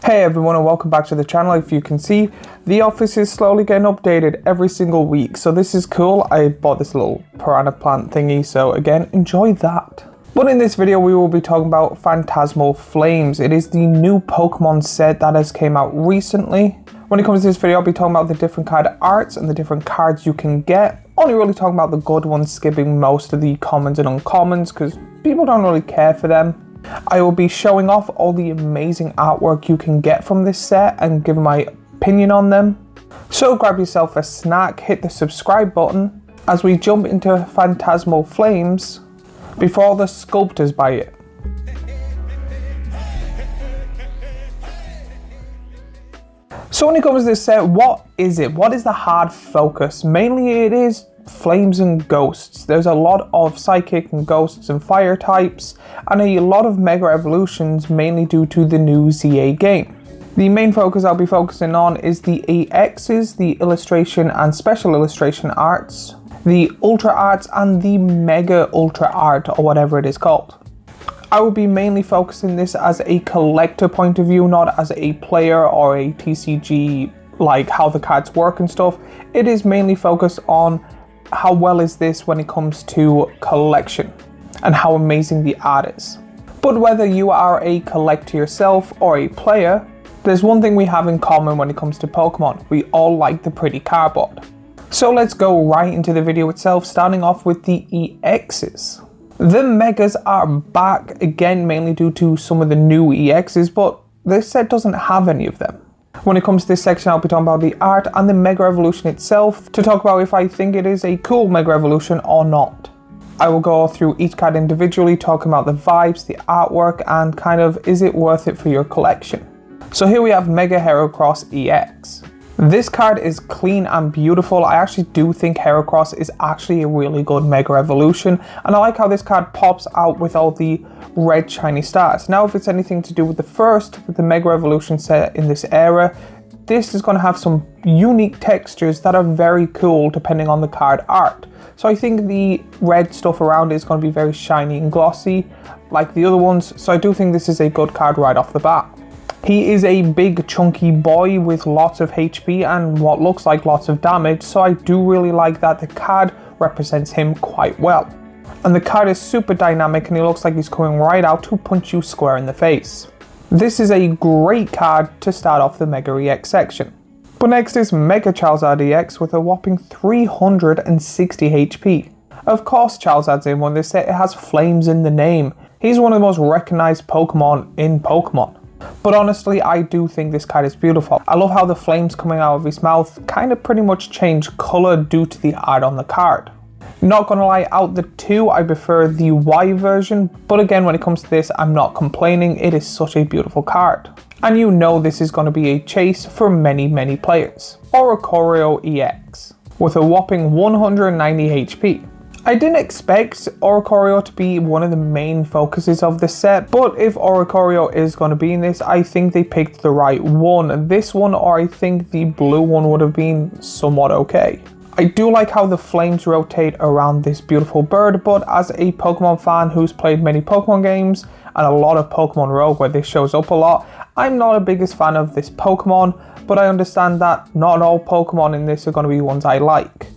Hey everyone, and welcome back to the channel. If you can see, the office is slowly getting updated every single week, so this is cool. I bought this little piranha plant thingy, so again, enjoy that. But in this video we will be talking about Phantasmal Flames. It is the new Pokemon set that has came out recently. When it comes to this video, I'll be talking about the different card arts and the different cards you can get. Only really talking about the good ones, skipping most of the commons and uncommons because people don't really care for them. I will be showing off all the amazing artwork you can get from this set and giving my opinion on them. So grab yourself a snack, hit the subscribe button as we jump into Phantasmal Flames before the sculptors buy it. So when it comes to this set, what is it? What is the hard focus? Mainly it is flames and ghosts. There's a lot of psychic and ghosts and fire types, and a lot of mega evolutions, mainly due to the new ZA game. The main focus I'll be focusing on is the EXs, the illustration and special illustration arts, the ultra arts, and the mega ultra art, or whatever it is called. I will be mainly focusing this as a collector point of view, not as a player or a TCG, like how the cards work and stuff. It is mainly focused on how well is this when it comes to collection and how amazing the art is. But whether you are a collector yourself or a player, there's one thing we have in common when it comes to Pokemon. We all like the pretty cardboard. So let's go right into the video itself, starting off with the EXs. The Megas are back again, mainly due to some of the new EXs, but this set doesn't have any of them. When it comes to this section, I'll be talking about the art and the Mega Evolution itself to talk about if I think it is a cool Mega Evolution or not. I will go through each card individually, talking about the vibes, the artwork, and kind of is it worth it for your collection. So here we have Mega Heracross EX. This card is clean and beautiful. I actually do think Heracross is actually a really good Mega Evolution, and I like how this card pops out with all the red shiny stars. Now if it's anything to do with the Mega Evolution set in this era, this is going to have some unique textures that are very cool depending on the card art. So I think the red stuff around it is going to be very shiny and glossy like the other ones, so I do think this is a good card right off the bat. He is a big chunky boy with lots of HP and what looks like lots of damage, so I do really like that the card represents him quite well. And the card is super dynamic and he looks like he's coming right out to punch you square in the face. This is a great card to start off the Mega EX section. But next is Mega Charizard EX with a whopping 360 HP. Of course Charizard's in one. This set it has flames in the name. He's one of the most recognized Pokemon in Pokemon. But honestly, I do think this card is beautiful. I love how the flames coming out of his mouth kind of pretty much change color due to the art on the card. Not gonna lie, out the two, I prefer the Y version, but again, when it comes to this, I'm not complaining. It is such a beautiful card. And you know this is gonna be a chase for many players. Oricorio EX with a whopping 190 HP. I didn't expect Oricorio to be one of the main focuses of the set, but if Oricorio is going to be in this, I think they picked the right one. This one, or I think the blue one, would have been somewhat okay. I do like how the flames rotate around this beautiful bird, but as a Pokemon fan who's played many Pokemon games and a lot of Pokemon Rogue where this shows up a lot, I'm not a biggest fan of this Pokemon, but I understand that not all Pokemon in this are going to be ones I like.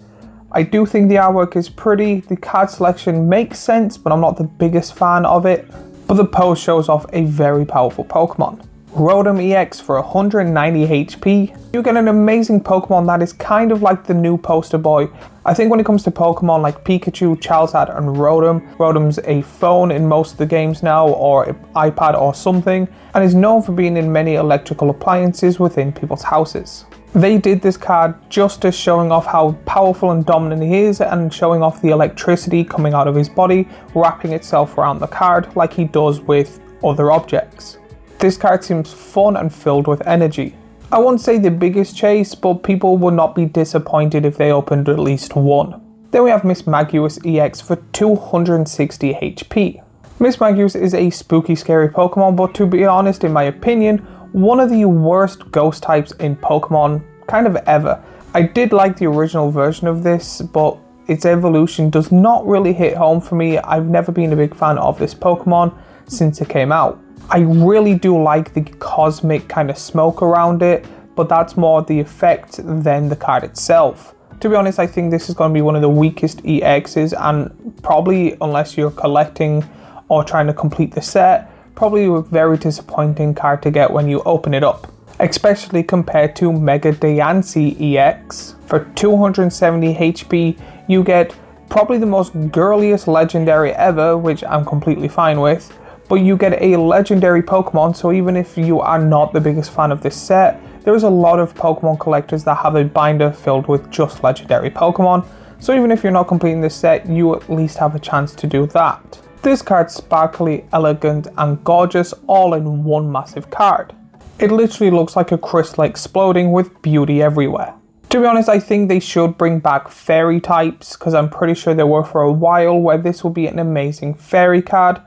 I do think the artwork is pretty, the card selection makes sense, but I'm not the biggest fan of it. But the pose shows off a very powerful Pokemon. Rotom EX for 190 HP. You get an amazing Pokemon that is kind of like the new poster boy. I think when it comes to Pokemon like Pikachu, Charizard, and Rotom's a phone in most of the games now, or an iPad or something, and is known for being in many electrical appliances within people's houses. They did this card justice, showing off how powerful and dominant he is and showing off the electricity coming out of his body, wrapping itself around the card like he does with other objects. This card seems fun and filled with energy. I won't say the biggest chase, but people would not be disappointed if they opened at least one. Then we have Mismagius EX for 260 HP. Mismagius is a spooky, scary Pokemon, but to be honest, in my opinion, one of the worst ghost types in Pokemon kind of ever. I did like the original version of this, but its evolution does not really hit home for me. I've never been a big fan of this Pokemon since it came out. I really do like the cosmic kind of smoke around it, but that's more the effect than the card itself. To be honest, I think this is going to be one of the weakest EXs, and probably, unless you're collecting or trying to complete the set, probably a very disappointing card to get when you open it up. Especially compared to Mega Diancie EX. For 270 HP, you get probably the most girliest legendary ever, which I'm completely fine with, but you get a legendary Pokemon, so even if you are not the biggest fan of this set, there's a lot of Pokemon collectors that have a binder filled with just legendary Pokemon, so even if you're not completing this set, you at least have a chance to do that. This card's sparkly, elegant, and gorgeous all in one massive card. It literally looks like a crystal exploding with beauty everywhere. To be honest, I think they should bring back fairy types, because I'm pretty sure there were for a while where this will be an amazing fairy card,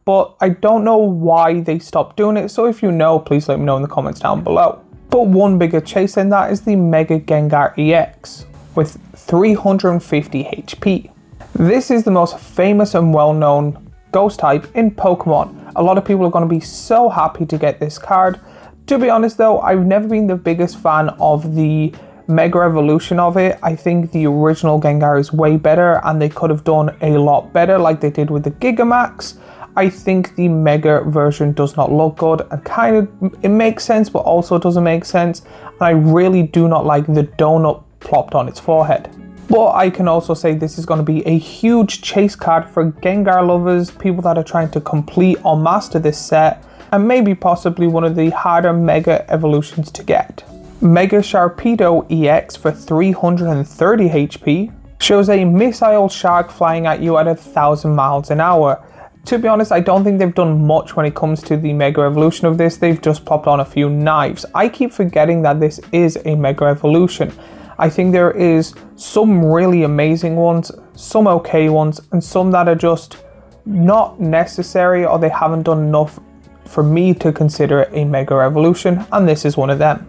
but I don't know why they stopped doing it, so if you know, please let me know in the comments down below. But one bigger chase than that is the Mega Gengar EX, with 350 HP. This is the most famous and well-known ghost type in Pokemon. A lot of people are going to be so happy to get this card. To be honest though, I've never been the biggest fan of the Mega Evolution of it. I think the original Gengar is way better, and they could have done a lot better like they did with the Gigamax. I think the Mega version does not look good, and it makes sense but also doesn't make sense, and I really do not like the donut plopped on its forehead. But I can also say this is going to be a huge chase card for Gengar lovers, people that are trying to complete or master this set, and maybe possibly one of the harder Mega Evolutions to get. Mega Sharpedo EX for 330 HP shows a missile shark flying at you at 1,000 miles an hour. To be honest, I don't think they've done much when it comes to the Mega Evolution of this. They've just popped on a few knives. I keep forgetting that this is a Mega Evolution. I think there is some really amazing ones, some okay ones, and some that are just not necessary, or they haven't done enough for me to consider it a Mega Evolution, and this is one of them.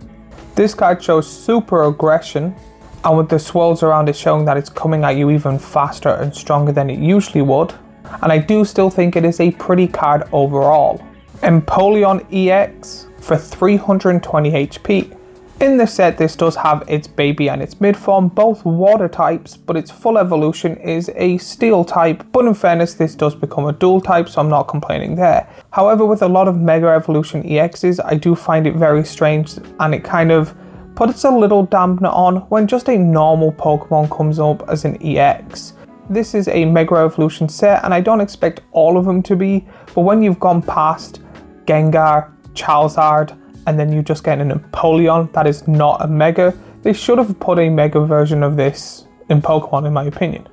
This card shows super aggression, and with the swirls around it showing that it's coming at you even faster and stronger than it usually would. And I do still think it is a pretty card overall. Empoleon EX for 320 HP. In the set, this does have its baby and its mid-form, both water types, but its full evolution is a steel type, but in fairness, this does become a dual type, so I'm not complaining there. However, with a lot of Mega Evolution EXs, I do find it very strange, and it kind of puts a little dampener on when just a normal Pokemon comes up as an EX. This is a Mega Evolution set, and I don't expect all of them to be, but when you've gone past Gengar, Charizard, and then you just get an Empoleon that is not a Mega, they should have put a Mega version of this in Pokemon, in my opinion.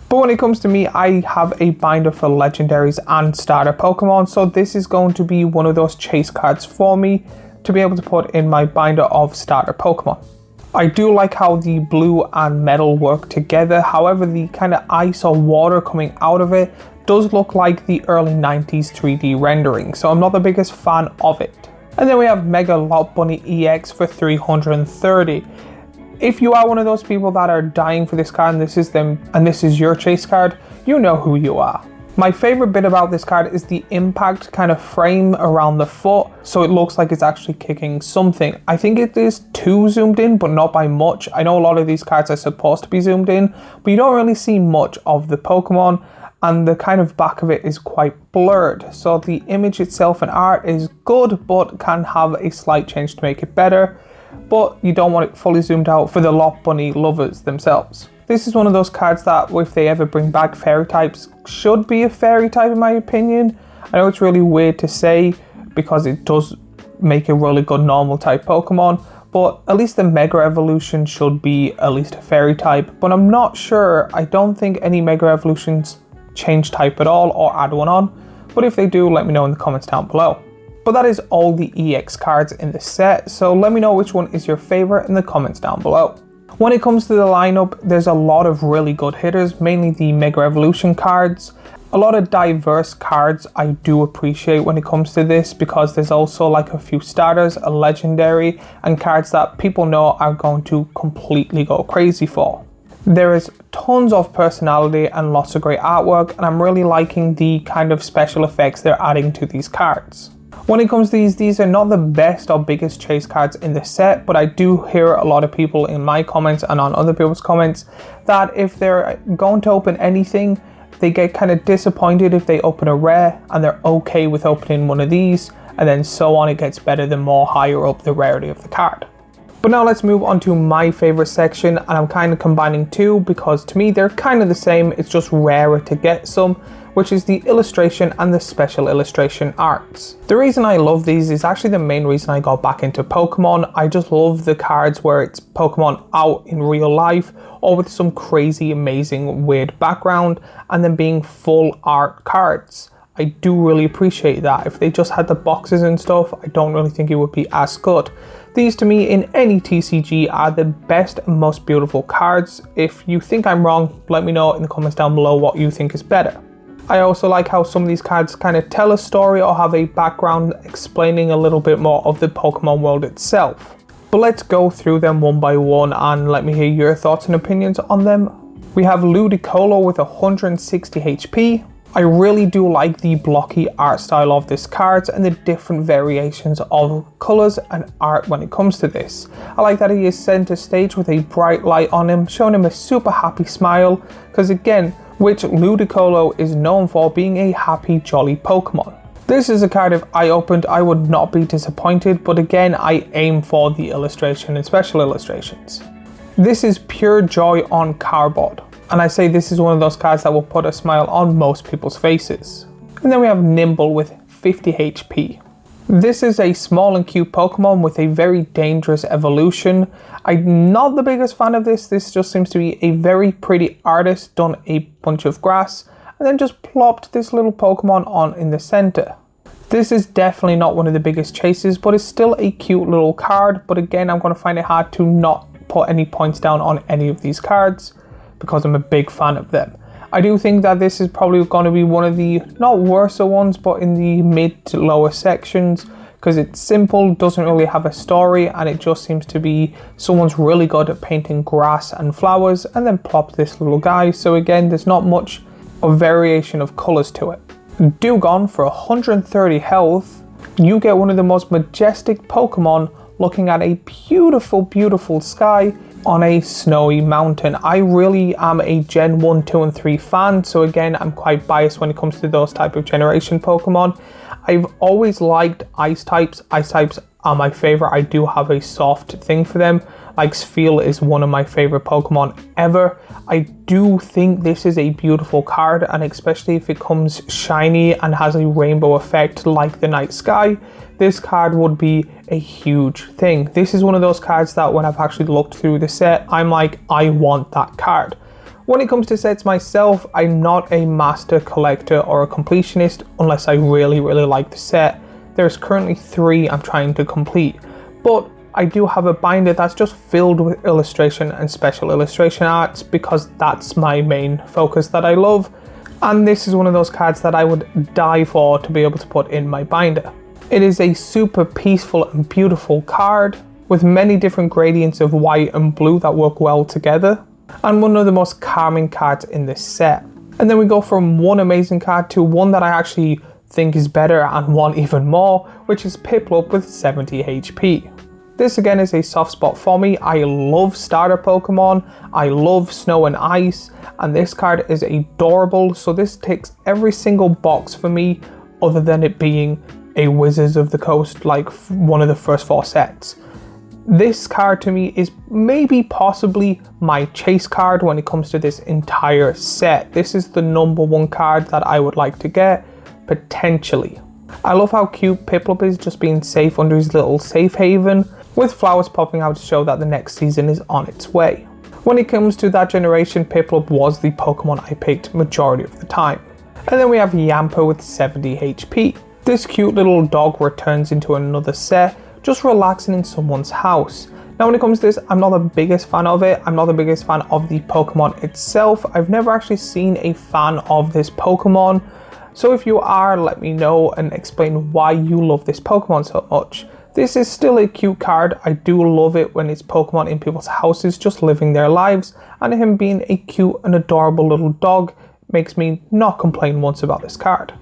But when it comes to me, I have a binder for legendaries and starter Pokemon, so this is going to be one of those chase cards for me to be able to put in my binder of starter Pokemon. I do like how the blue and metal work together, however the kind of ice or water coming out of it does look like the early 90s 3D rendering, so I'm not the biggest fan of it. And then we have Mega Lopunny EX for 330. If you are one of those people that are dying for this card and this is your chase card, you know who you are. My favorite bit about this card is the impact kind of frame around the foot, so it looks like it's actually kicking something. I think it is too zoomed in, but not by much. I know a lot of these cards are supposed to be zoomed in, but you don't really see much of the Pokemon, and the kind of back of it is quite blurred. So the image itself and art is good, but can have a slight change to make it better, but you don't want it fully zoomed out for the Lopunny lovers themselves. This is one of those cards that, if they ever bring back fairy types, should be a fairy type in my opinion. I know it's really weird to say because it does make a really good normal type Pokemon, but at least the Mega Evolution should be at least a fairy type, but I'm not sure. I don't think any Mega Evolutions change type at all or add one on, but if they do, let me know in the comments down below. But that is all the EX cards in the set, so let me know which one is your favorite in the comments down below. When it comes to the lineup, there's a lot of really good hitters, mainly the Mega Evolution cards. A lot of diverse cards I do appreciate when it comes to this, because there's also like a few starters, a legendary, and cards that people know are going to completely go crazy for. There is tons of personality and lots of great artwork, and I'm really liking the kind of special effects they're adding to these cards. When it comes to these are not the best or biggest chase cards in the set, but I do hear a lot of people in my comments and on other people's comments that if they're going to open anything, they get kind of disappointed if they open a rare, and they're okay with opening one of these, and then so on. It gets better the more higher up the rarity of the card. But now let's move on to my favorite section, and I'm kind of combining two because to me they're kind of the same, it's just rarer to get some, which is the illustration and the special illustration arts. The reason I love these is actually the main reason I got back into Pokemon. I just love the cards where it's Pokemon out in real life or with some crazy, amazing, weird background, and then being full art cards. I do really appreciate that. If they just had the boxes and stuff, I don't really think it would be as good. These to me in any TCG are the best and most beautiful cards. If you think I'm wrong, let me know in the comments down below what you think is better. I also like how some of these cards kind of tell a story or have a background explaining a little bit more of the Pokemon world itself. But let's go through them one by one and let me hear your thoughts and opinions on them. We have Ludicolo with 160 HP. I really do like the blocky art style of this card and the different variations of colours and art when it comes to this. I like that he is centre stage with a bright light on him, showing him a super happy smile, because again, which Ludicolo is known for being a happy, jolly Pokemon. This is a card if I opened, I would not be disappointed, but again, I aim for the illustration and special illustrations. This is Pure Joy on cardboard. And I say this is one of those cards that will put a smile on most people's faces. And then we have Nimble with 50 HP. This is a small and cute Pokemon with a very dangerous evolution. I'm not the biggest fan of this. This just seems to be a very pretty artist done a bunch of grass and then just plopped this little Pokemon on in the center. This is definitely not one of the biggest chases, but it's still a cute little card. But again, I'm going to find it hard to not put any points down on any of these cards, because I'm a big fan of them. I do think that this is probably going to be one of the not worser ones, but in the mid to lower sections, because it's simple, doesn't really have a story, and it just seems to be someone's really good at painting grass and flowers and then plop this little guy. So again, there's not much of variation of colors to it. Dewgong for 130 health. You get one of the most majestic Pokemon looking at a beautiful, beautiful sky on a snowy mountain. I really am a Gen 1, 2 and 3 fan, so again I'm quite biased when it comes to those type of generation Pokemon. I've always liked ice types. Ice types are my favorite. I do have a soft thing for them. Like Spheal is one of my favorite Pokemon ever. I do think this is a beautiful card, and especially if it comes shiny and has a rainbow effect like the night sky, this card would be a huge thing. This is one of those cards that when I've actually looked through the set, I'm like, I want that card. When it comes to sets myself, I'm not a master collector or a completionist unless I really, really like the set. There's currently 3 I'm trying to complete, but I do have a binder that's just filled with illustration and special illustration arts because that's my main focus that I love. And this is one of those cards that I would die for to be able to put in my binder. It is a super peaceful and beautiful card with many different gradients of white and blue that work well together, and one of the most calming cards in this set. And then we go from one amazing card to one that I actually think is better and want even more, which is Piplup with 70 HP. This again is a soft spot for me. I love starter Pokemon, I love snow and ice, and this card is adorable, so this ticks every single box for me other than it being a Wizards of the Coast, like one of the first 4 sets. This card to me is maybe possibly my chase card when it comes to this entire set. This is the #1 card that I would like to get, potentially. I love how cute Piplup is, just being safe under his little safe haven, with flowers popping out to show that the next season is on its way. When it comes to that generation, Piplup was the Pokemon I picked majority of the time. And then we have Yamper with 70 HP. This cute little dog returns into another set, just relaxing in someone's house. Now when it comes to this, I'm not the biggest fan of it. I'm not the biggest fan of the Pokemon itself. I've never actually seen a fan of this Pokemon. So if you are, let me know and explain why you love this Pokemon so much. This is still a cute card. I do love it when it's Pokemon in people's houses just living their lives, and him being a cute and adorable little dog makes me not complain once about this card.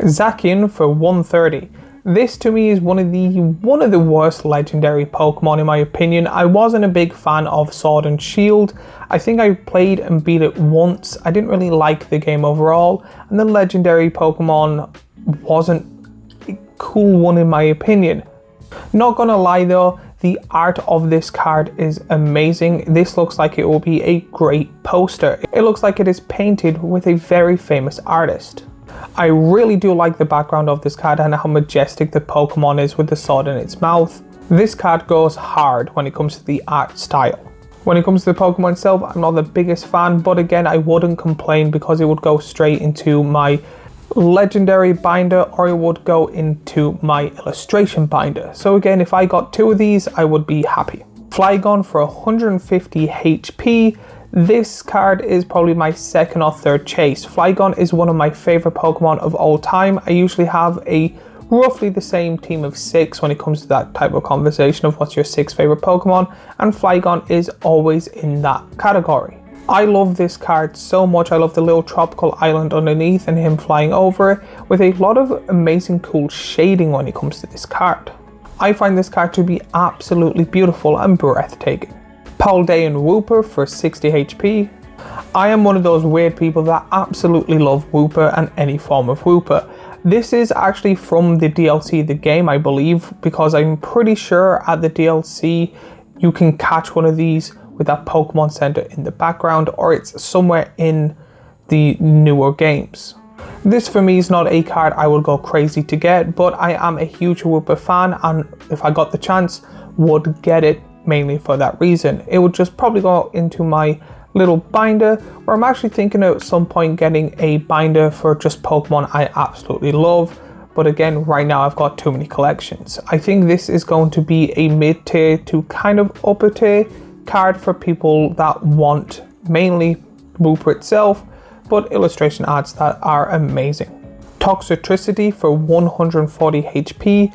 Zacian for 130. This to me is one of the worst legendary Pokemon in my opinion. I wasn't a big fan of Sword and Shield. I think I played and beat it once. I didn't really like the game overall, and the legendary Pokemon wasn't a cool one in my opinion. Not gonna lie though, the art of this card is amazing. This looks like it will be a great poster. It looks like it is painted with a very famous artist. I really do like the background of this card and how majestic the Pokemon is with the sword in its mouth. This card goes hard when it comes to the art style. When it comes to the Pokemon itself, I'm not the biggest fan, but again, I wouldn't complain because it would go straight into my legendary binder or it would go into my illustration binder. So again, if I got 2 of these, I would be happy. Flygon for 150 HP. This card is probably my second or third chase. Flygon is one of my favorite Pokemon of all time. I usually have a roughly the same team of 6 when it comes to that type of conversation of what's your 6 favorite Pokemon, and Flygon is always in that category. I love this card so much. I love the little tropical island underneath and him flying over it with a lot of amazing cool shading when it comes to this card. I find this card to be absolutely beautiful and breathtaking. Paldean Wooper for 60 HP. I am one of those weird people that absolutely love Wooper and any form of Wooper. This is actually from the DLC, the game, I believe, because I'm pretty sure at the DLC you can catch one of these with that Pokemon Center in the background, or it's somewhere in the newer games. This for me is not a card I would go crazy to get, but I am a huge Wooper fan, and if I got the chance, would get it mainly for that reason. It would just probably go into my little binder, or I'm actually thinking at some point getting a binder for just Pokemon I absolutely love. But again, right now I've got too many collections. I think this is going to be a mid-tier to kind of upper tier card for people that want mainly Wooper itself, but illustration arts that are amazing. Toxtricity for 140 HP.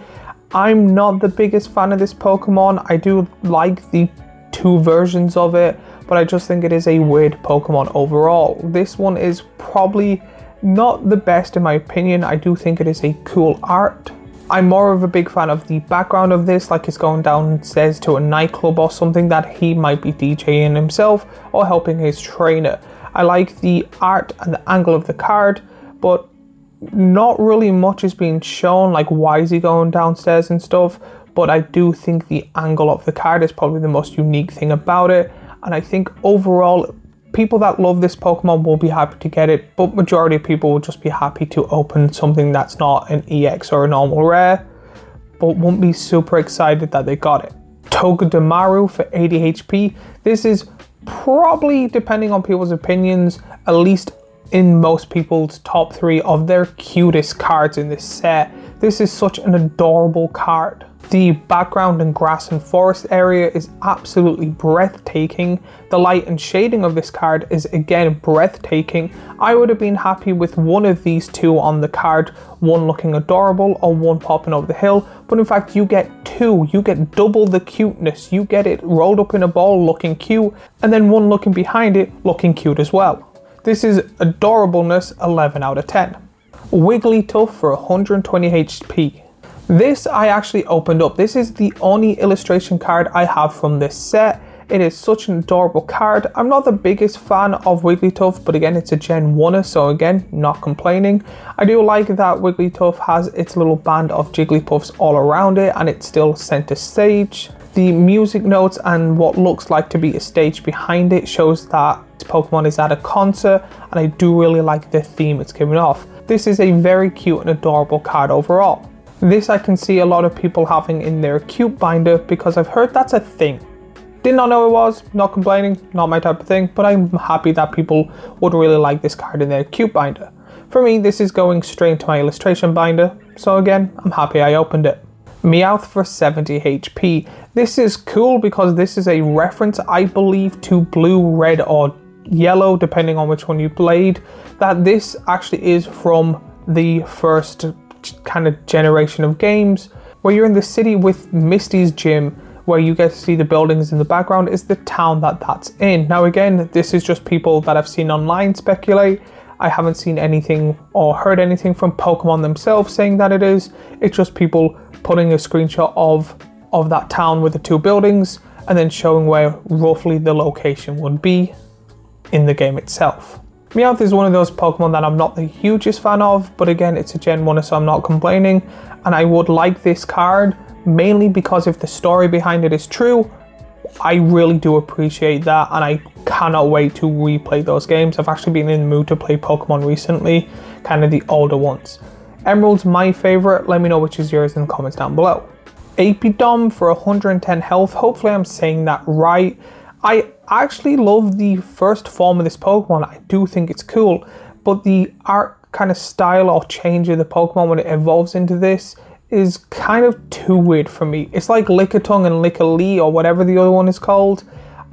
I'm not the biggest fan of this Pokemon. I do like the 2 versions of it, but I just think it is a weird Pokemon overall. This one is probably not the best in my opinion. I do think it is a cool art. I'm more of a big fan of the background of this, like it's going downstairs to a nightclub or something that he might be DJing himself or helping his trainer. I like the art and the angle of the card, but not really much is being shown, like why is he going downstairs and stuff, but I do think the angle of the card is probably the most unique thing about it, and I think overall people that love this Pokemon will be happy to get it, but majority of people will just be happy to open something that's not an EX or a normal rare, but won't be super excited that they got it. Togedemaru for 80 HP. This is probably, depending on people's opinions, at least in most people's top 3 of their cutest cards in this set. This is such an adorable card. The background and grass and forest area is absolutely breathtaking. The light and shading of this card is again breathtaking. I would have been happy with one of these 2 on the card, one looking adorable or one popping over the hill, but in fact you get 2, you get double the cuteness. You get it rolled up in a ball looking cute, and then one looking behind it looking cute as well. This is adorableness 11 out of 10. Wigglytuff for 120 HP. This I actually opened up. This is the only illustration card I have from this set. It is such an adorable card. I'm not the biggest fan of Wigglytuff, but again, it's a Gen 1er, so again, not complaining. I do like that Wigglytuff has its little band of Jigglypuffs all around it, and it's still center stage. The music notes and what looks like to be a stage behind it shows that this Pokemon is at a concert, and I do really like the theme it's giving off. This is a very cute and adorable card overall. This I can see a lot of people having in their cute binder because I've heard that's a thing. Did not know it was, not complaining, not my type of thing, but I'm happy that people would really like this card in their cute binder. For me, this is going straight to my illustration binder, so again, I'm happy I opened it. Meowth for 70 HP. This is cool because this is a reference, I believe, to blue, red, or yellow, depending on which one you played, that this actually is from the first kind of generation of games where you're in the city with Misty's gym, where you get to see the buildings in the background is the town that's in. Now again, this is just people that I've seen online speculate, I haven't seen anything or heard anything from Pokemon themselves saying that it is. It's just people putting a screenshot of that town with the 2 buildings and then showing where roughly the location would be in the game itself. Meowth is one of those Pokemon that I'm not the hugest fan of, but again, it's a Gen 1, so I'm not complaining. And I would like this card, mainly because if the story behind it is true, I really do appreciate that, and I cannot wait to replay those games. I've actually been in the mood to play Pokemon recently, kind of the older ones. Emerald's my favorite. Let me know which is yours in the comments down below. Apidom for 110 health. Hopefully I'm saying that right. I actually love the first form of this Pokemon. I do think it's cool, but the art kind of style or change of the Pokemon when it evolves into this is kind of too weird for me. It's like Lickitung and Lickitung or whatever the other one is called.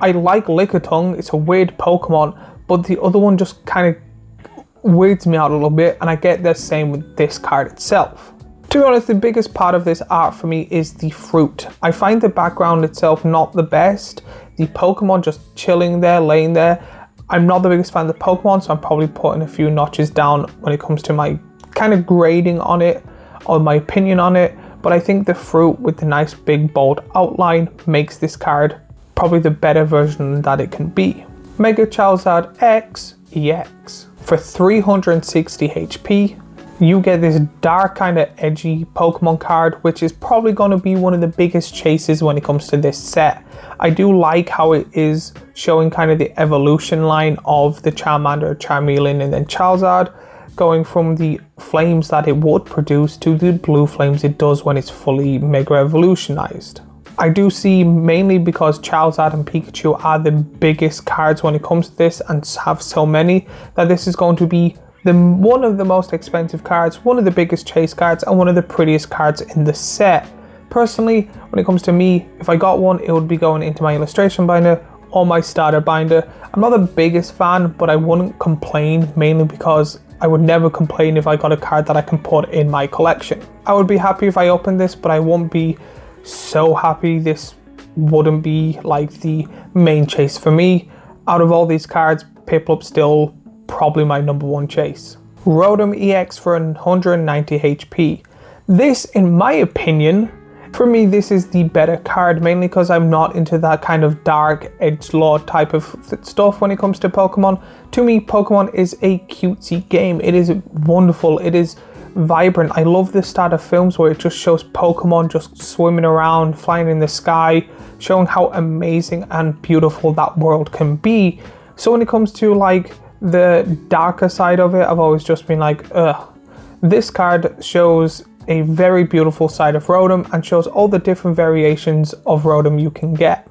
I like Lickitung, it's a weird Pokemon, but the other one just kind of weirds me out a little bit, and I get the same with this card itself. To be honest, the biggest part of this art for me is the fruit. I find the background itself not the best. The Pokemon just chilling there, laying there. I'm not the biggest fan of the Pokemon, so I'm probably putting a few notches down when it comes to my kind of grading on it, or my opinion on it. But I think the fruit with the nice big bold outline makes this card probably the better version that it can be. Mega Charizard X EX for 360 HP. You get this dark kind of edgy Pokemon card, which is probably going to be one of the biggest chases when it comes to this set. I do like how it is showing kind of the evolution line of the Charmander, Charmeleon, and then Charizard, going from the flames that it would produce to the blue flames it does when it's fully Mega Evolutionized. I do see, mainly because Charizard and Pikachu are the biggest cards when it comes to this and have so many, that this is going to be one of the most expensive cards, one of the biggest chase cards, and one of the prettiest cards in the set. Personally, when it comes to me, if I got one, it would be going into my illustration binder or my starter binder. I'm not the biggest fan, but I wouldn't complain, mainly because I would never complain if I got a card that I can put in my collection. I would be happy if I opened this, but I won't be so happy. This wouldn't be like the main chase for me. Out of all these cards, Piplup's still probably my number 1 chase. Rotom EX for 190 HP. This, in my opinion, for me, this is the better card, mainly because I'm not into that kind of dark edgelord type of stuff when it comes to Pokemon. To me, Pokemon is a cutesy game. It is wonderful. It is vibrant. I love the start of films where it just shows Pokemon just swimming around, flying in the sky, showing how amazing and beautiful that world can be. So when it comes to like the darker side of it, I've always just been like, ugh. This card shows a very beautiful side of Rotom and shows all the different variations of Rotom you can get.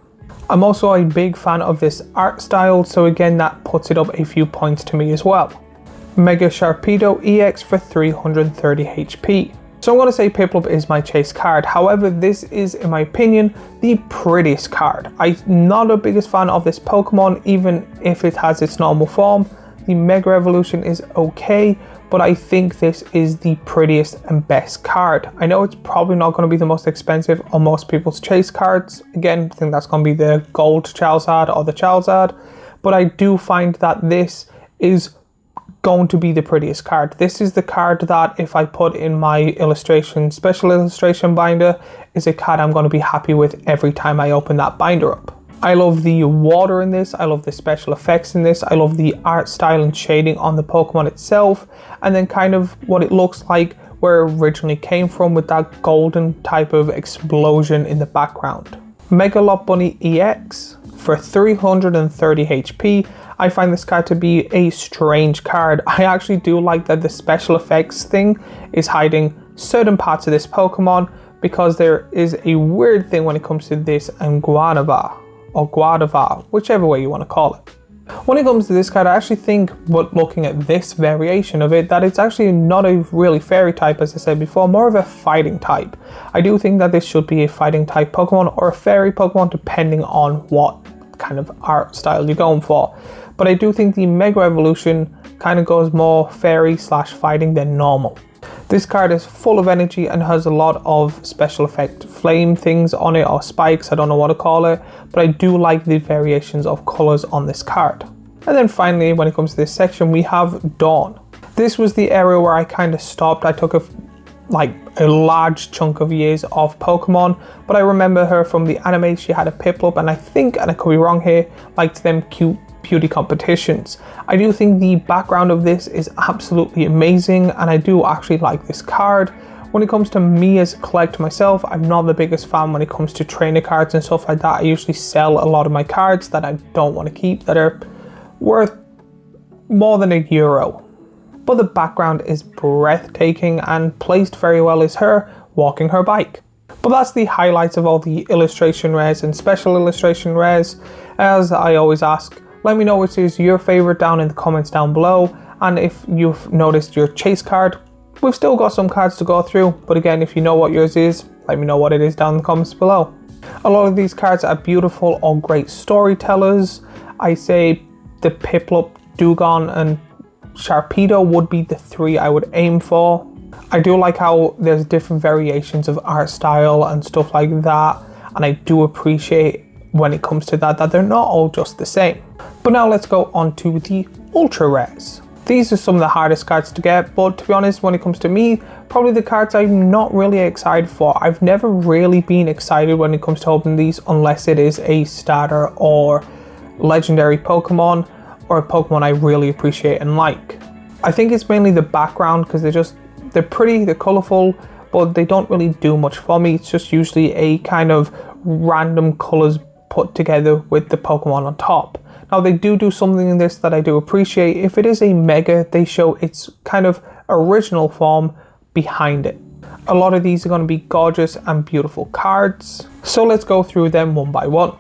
I'm also a big fan of this art style, so again that puts it up a few points to me as well. Mega Sharpedo EX for 330 HP. So I'm going to say Piplup is my chase card. However, this is, in my opinion, the prettiest card. I'm not the biggest fan of this Pokemon, even if it has its normal form. The Mega Evolution is okay, but I think this is the prettiest and best card. I know it's probably not going to be the most expensive on most people's chase cards. Again, I think that's going to be the Gold Charizard or the Charizard, but I do find that this is going to be the prettiest card. This is the card that if I put in my special illustration binder, is a card I'm going to be happy with every time I open that binder up. I love the water in this, I love the special effects in this, I love the art style and shading on the Pokemon itself, and then kind of what it looks like where it originally came from with that golden type of explosion in the background. Megalop Bunny EX for 330 HP. I find this card to be a strange card. I actually do like that the special effects thing is hiding certain parts of this Pokemon, because there is a weird thing when it comes to this and Guanava, or Guadava, whichever way you want to call it. When it comes to this card, I actually think, but looking at this variation of it, that it's actually not a really fairy type, as I said before, more of a fighting type. I do think that this should be a fighting type Pokemon or a fairy Pokemon, depending on what kind of art style you're going for. But I do think the Mega Evolution kind of goes more fairy / fighting than normal. This card is full of energy and has a lot of special effect flame things on it, or spikes, I don't know what to call it, but I do like the variations of colors on this card. And then finally, when it comes to this section, we have Dawn. This was the area where I kind of stopped. I took a large chunk of years of Pokemon, but I remember her from the anime. She had a Piplup, and I think, and I could be wrong here, liked them cute beauty competitions. I do think the background of this is absolutely amazing, and I do actually like this card. When it comes to me as a collector myself, I'm not the biggest fan when it comes to trainer cards and stuff like that. I usually sell a lot of my cards that I don't want to keep, that are worth more than €1. But the background is breathtaking, and placed very well is her walking her bike. But that's the highlights of all the illustration rares and special illustration rares. As I always ask, let me know which is your favorite down in the comments down below, and if you've noticed your chase card. We've still got some cards to go through, but again, if you know what yours is, let me know what it is down in the comments below. A lot of these cards are beautiful or great storytellers. I say the Piplup, Dewgong and Sharpedo would be the 3 I would aim for. I do like how there's different variations of art style and stuff like that, and I do appreciate when it comes to that they're not all just the same. But now let's go on to the ultra rares. These are some of the hardest cards to get, but to be honest, when it comes to me, probably the cards I'm not really excited for. I've never really been excited when it comes to opening these unless it is a starter or legendary Pokemon, or a Pokemon I really appreciate and like. I think it's mainly the background, because they're pretty, they're colourful, but they don't really do much for me. It's just usually a kind of random colours put together with the Pokemon on top. Now they do something in this that I do appreciate. If it is a Mega, they show its kind of original form behind it. A lot of these are going to be gorgeous and beautiful cards. So let's go through them one by one.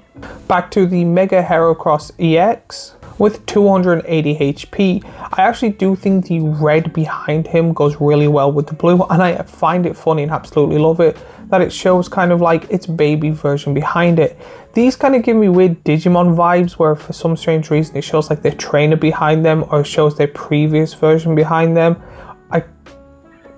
Back to the Mega Heracross EX. With 280 HP, I actually do think the red behind him goes really well with the blue, and I find it funny and absolutely love it that it shows kind of like its baby version behind it. These kind of give me weird Digimon vibes, where for some strange reason it shows like their trainer behind them, or it shows their previous version behind them. I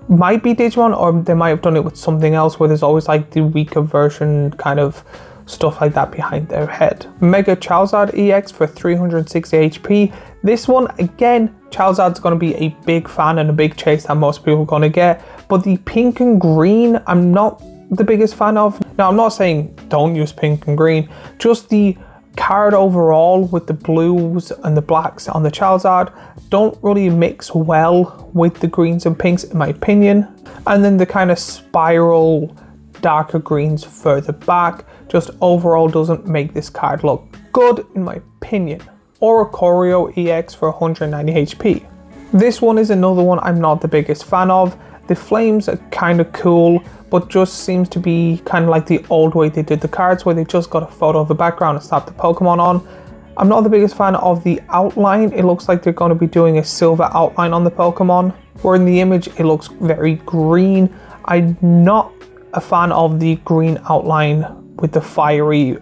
might be Digimon, or they might have done it with something else where there's always like the weaker version kind of stuff like that behind their head. Mega Charizard EX for 360 HP. This one, again, Charizard's going to be a big fan and a big chase that most people are going to get, but the pink and green I'm not the biggest fan of. Now, I'm not saying don't use pink and green, just the card overall with the blues and the blacks on the Charizard don't really mix well with the greens and pinks in my opinion. And then the kind of spiral darker greens further back just overall doesn't make this card look good in my opinion. Oricorio EX for 190 HP. This one is another one I'm not the biggest fan of. The flames are kind of cool, but just seems to be kind of like the old way they did the cards, where they just got a photo of the background and slapped the Pokemon on. I'm not the biggest fan of the outline. It looks like they're going to be doing a silver outline on the Pokemon, where in the image it looks very green. I'm not a fan of the green outline with the fiery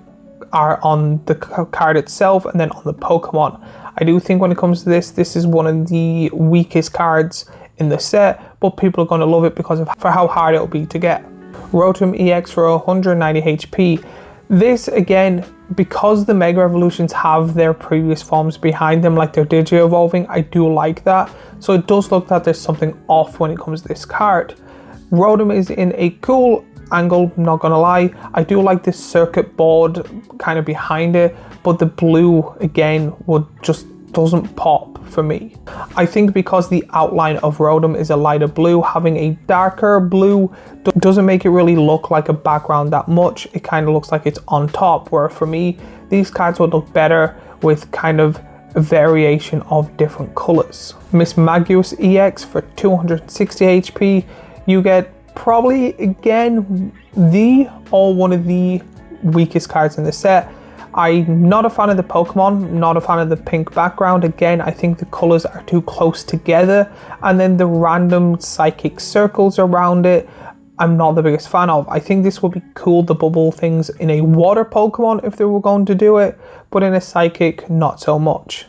art on the card itself and then on the Pokemon. I do think when it comes to this is one of the weakest cards in the set, but people are going to love it because of for how hard it'll be to get. Rotom EX for 190 HP. This again, because the Mega Evolutions have their previous forms behind them, like they're Digi-evolving, I do like that. So it does look that there's something off when it comes to this card. Rotom is in a cool angle, not gonna lie. I do like this circuit board kind of behind it, but the blue again doesn't pop for me. I think because the outline of Rotom is a lighter blue, having a darker blue doesn't make it really look like a background that much. It kind of looks like it's on top, where for me these cards would look better with kind of a variation of different colors. Miss Magius EX for 260 HP. You get probably again one of the weakest cards in the set. I'm not a fan of the Pokemon, not a fan of the pink background. Again, I think the colors are too close together, and then the random psychic circles around it I'm not the biggest fan of. I think this would be cool, the bubble things in a water Pokemon if they were going to do it, but in a psychic not so much.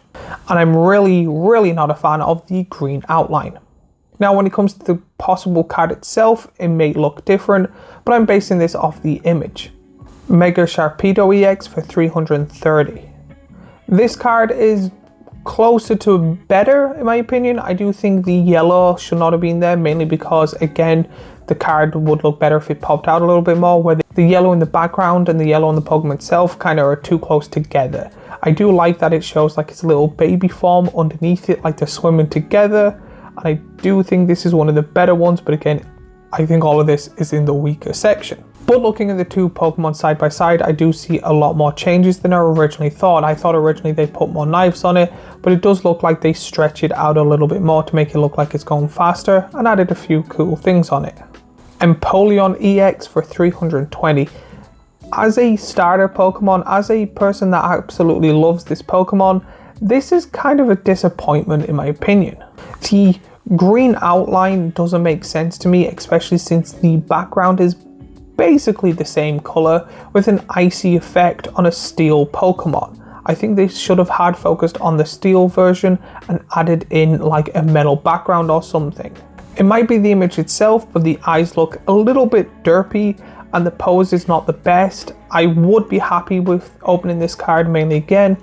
And I'm really not a fan of the green outline. Now when it comes to the possible card itself, it may look different, but I'm basing this off the image. Mega Sharpedo EX for 330. This card is closer to better in my opinion. I do think the yellow should not have been there, mainly because again the card would look better if it popped out a little bit more, where the yellow in the background and the yellow in the Pokemon itself kind of are too close together. I do like that it shows like its little baby form underneath it, like they're swimming together, and I do think this is one of the better ones, but again I think all of this is in the weaker section. But looking at the two Pokemon side by side, I do see a lot more changes than I originally thought. I thought originally they put more knives on it, but it does look like they stretch it out a little bit more to make it look like it's going faster, and added a few cool things on it. Empoleon EX for 320. As a starter Pokemon, as a person that absolutely loves this Pokemon, this is kind of a disappointment in my opinion. The green outline doesn't make sense to me, especially since the background is basically the same color with an icy effect on a steel Pokemon. I think they should have had focused on the steel version and added in like a metal background or something. It might be the image itself, but the eyes look a little bit derpy and the pose is not the best. I would be happy with opening this card mainly again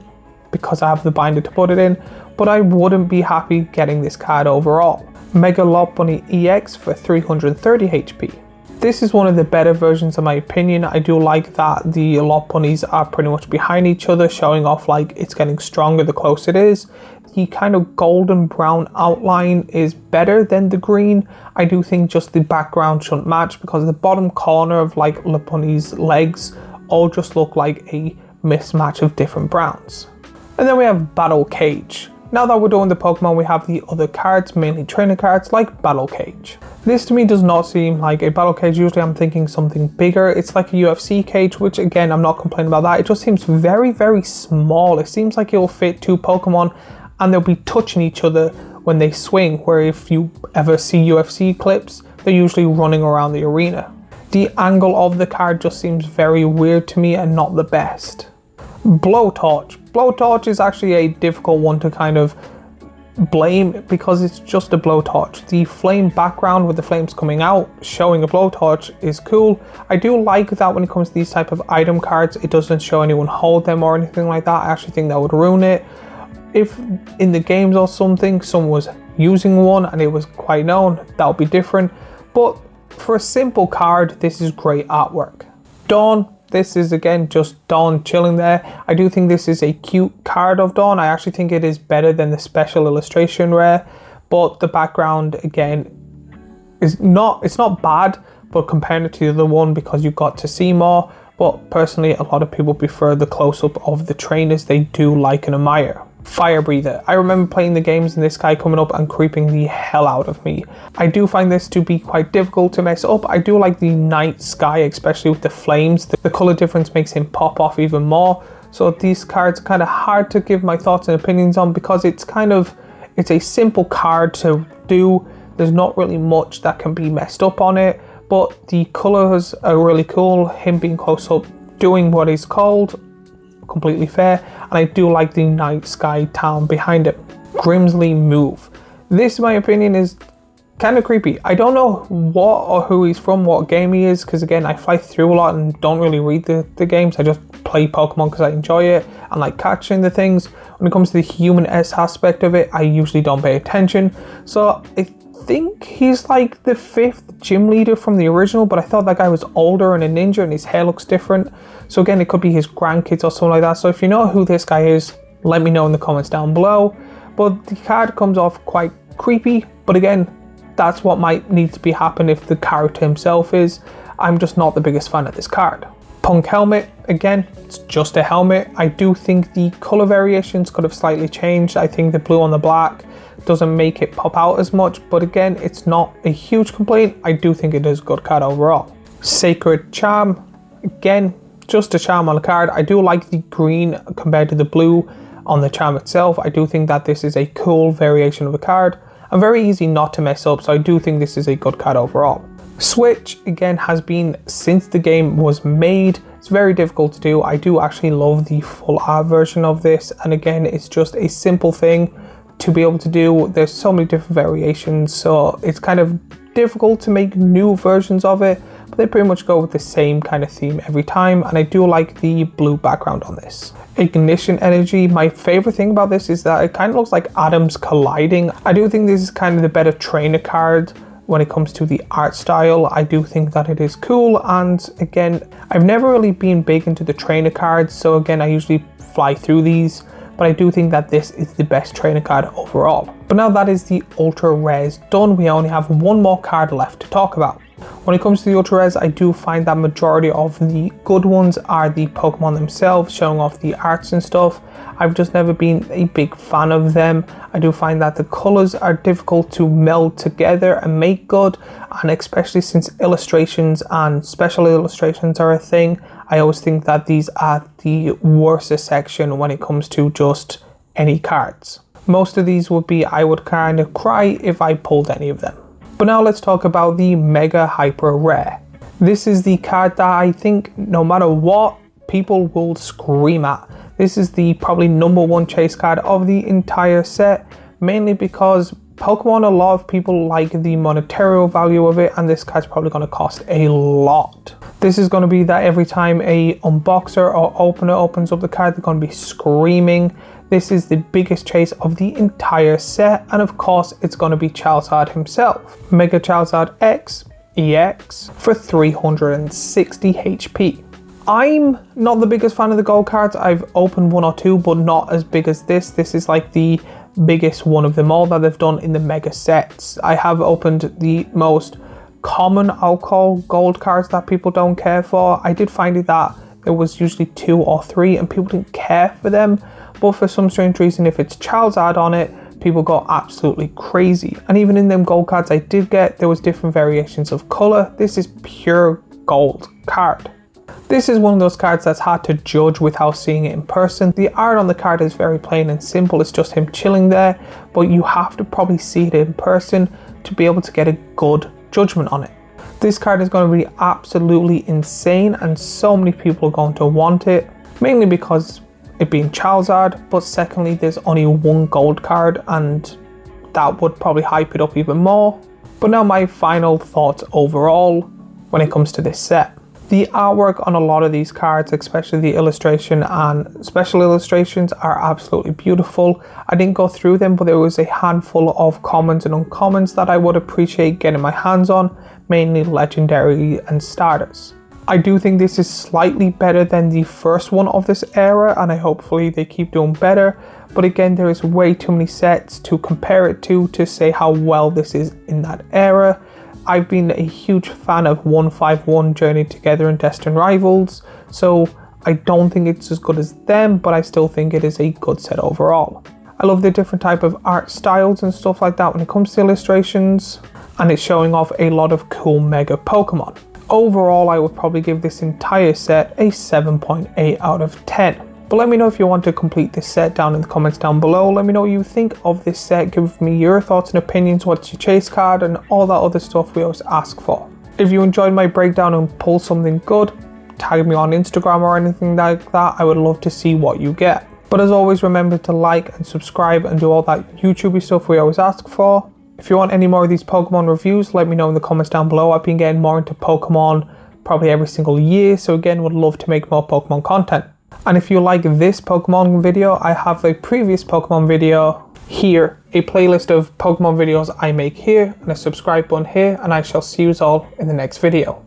because I have the binder to put it in, but I wouldn't be happy getting this card overall. Mega Lopunny EX for 330 HP. This is one of the better versions in my opinion. I do like that the Lopunnies are pretty much behind each other, showing off like it's getting stronger the closer it is. The kind of golden brown outline is better than the green. I do think just the background shouldn't match because the bottom corner of like Lopunny's legs all just look like a mismatch of different browns. And then we have Battle Cage. Now that we're doing the Pokemon, we have the other cards, mainly trainer cards like Battle Cage. This to me does not seem like a Battle Cage. Usually I'm thinking something bigger. It's like a UFC cage, which again, I'm not complaining about that. It just seems very, very small. It seems like it'll fit two Pokemon and they'll be touching each other when they swing, where if you ever see UFC clips, they're usually running around the arena. The angle of the card just seems very weird to me and not the best. Blowtorch. Blowtorch is actually a difficult one to kind of blame because it's just a blowtorch. The flame background with the flames coming out showing a blowtorch is cool. I do like that when it comes to these type of item cards, it doesn't show anyone hold them or anything like that. I actually think that would ruin it. If in the games or something someone was using one and it was quite known, that would be different. But for a simple card, this is great artwork. Dawn. This is again just Dawn chilling there. I do think this is a cute card of Dawn. I actually think it is better than the special illustration rare, but the background again is it's not bad, but comparing it to the other one because you got to see more. But personally, a lot of people prefer the close-up of the trainers they do like and admire. Fire Breather. I remember playing the games and this guy coming up and creeping the hell out of me. I do find this to be quite difficult to mess up. I do like the night sky, especially with the flames. The color difference makes him pop off even more. So these cards are kind of hard to give my thoughts and opinions on because it's a simple card to do. There's not really much that can be messed up on it, but the colors are really cool. Him being close up, doing what he's called, completely fair, and I do like the night sky town behind it. Grimsley Move. This in my opinion is kind of creepy. I don't know what or who he's from, what game he is, because again I fly through a lot and don't really read the games. I just play Pokemon because I enjoy it and like catching the things. When it comes to the human-esque aspect of it, I usually don't pay attention. So I think he's like the 5th gym leader from the original, but I thought that guy was older and a ninja and his hair looks different. So again, it could be his grandkids or something like that. So if you know who this guy is, let me know in the comments down below. But the card comes off quite creepy, but again, that's what might need to be happen if the character himself is. I'm just not the biggest fan of this card. Punk Helmet, again, it's just a helmet. I do think the color variations could have slightly changed. I think the blue on the black doesn't make it pop out as much, but again, it's not a huge complaint. I do think it is a good card overall. Sacred Charm, again, just a charm on the card. I do like the green compared to the blue on the charm itself. I do think that this is a cool variation of a card and very easy not to mess up, so I do think this is a good card overall. Switch, again, has been since the game was made. It's very difficult to do. I do actually love the full art version of this, and again, it's just a simple thing to be able to do. There's so many different variations, so it's kind of difficult to make new versions of it, but they pretty much go with the same kind of theme every time, and I do like the blue background on this. Ignition Energy, my favorite thing about this is that it kind of looks like atoms colliding. I do think this is kind of the better trainer card when it comes to the art style. I do think that it is cool, and again, I've never really been big into the trainer cards, so again, I usually fly through these, but I do think that this is the best trainer card overall. But now that is the ultra rares done, we only have one more card left to talk about. When it comes to the ultra rares, I do find that majority of the good ones are the Pokemon themselves, showing off the arts and stuff. I've just never been a big fan of them. I do find that the colors are difficult to meld together and make good, and especially since illustrations and special illustrations are a thing, I always think that these are the worst section when it comes to just any cards. Most of these would be, I would kind of cry if I pulled any of them. But now let's talk about the Mega Hyper Rare. This is the card that I think no matter what, people will scream at. This is the probably #1 chase card of the entire set, mainly because Pokemon, a lot of people like the monetary value of it, and this card's probably going to cost a lot. This is going to be that every time a unboxer or opener opens up the card, they're going to be screaming. This is the biggest chase of the entire set, and of course it's going to be Charizard himself. Mega Charizard X EX for 360 HP. I'm not the biggest fan of the gold cards. I've opened one or two, but not as big as this. This is like the biggest one of them all that they've done in the mega sets. I have opened the most common, I'll call, gold cards that people don't care for. I did find it that there was usually 2 or 3 and people didn't care for them, but for some strange reason, if it's Charizard on it, people go absolutely crazy. And even in them gold cards I did get, there was different variations of color. This is pure gold card. This is one of those cards that's hard to judge without seeing it in person. The art on the card is very plain and simple. It's just him chilling there, but you have to probably see it in person to be able to get a good judgment on it. This card is going to be absolutely insane, and so many people are going to want it, mainly because it being Charizard, but secondly, there's only one gold card and that would probably hype it up even more. But now my final thoughts overall when it comes to this set. The artwork on a lot of these cards, especially the illustration and special illustrations, are absolutely beautiful. I didn't go through them, but there was a handful of commons and uncommons that I would appreciate getting my hands on, mainly legendary and starters. I do think this is slightly better than the first one of this era, and hopefully they keep doing better. But again, there is way too many sets to compare it to say how well this is in that era. I've been a huge fan of 151 Journey Together and Destined Rivals, so I don't think it's as good as them, but I still think it is a good set overall. I love the different type of art styles and stuff like that when it comes to illustrations, and it's showing off a lot of cool mega Pokemon. Overall, I would probably give this entire set a 7.8 out of 10. But let me know if you want to complete this set down in the comments down below. Let me know what you think of this set. Give me your thoughts and opinions. What's your chase card and all that other stuff we always ask for. If you enjoyed my breakdown and pull something good, tag me on Instagram or anything like that. I would love to see what you get. But as always, remember to like and subscribe and do all that YouTubey stuff we always ask for. If you want any more of these Pokemon reviews, let me know in the comments down below. I've been getting more into Pokemon probably every single year, so again, would love to make more Pokemon content. And if you like this Pokemon video, I have a previous Pokemon video here, a playlist of Pokemon videos I make here, and a subscribe button here, and I shall see you all in the next video.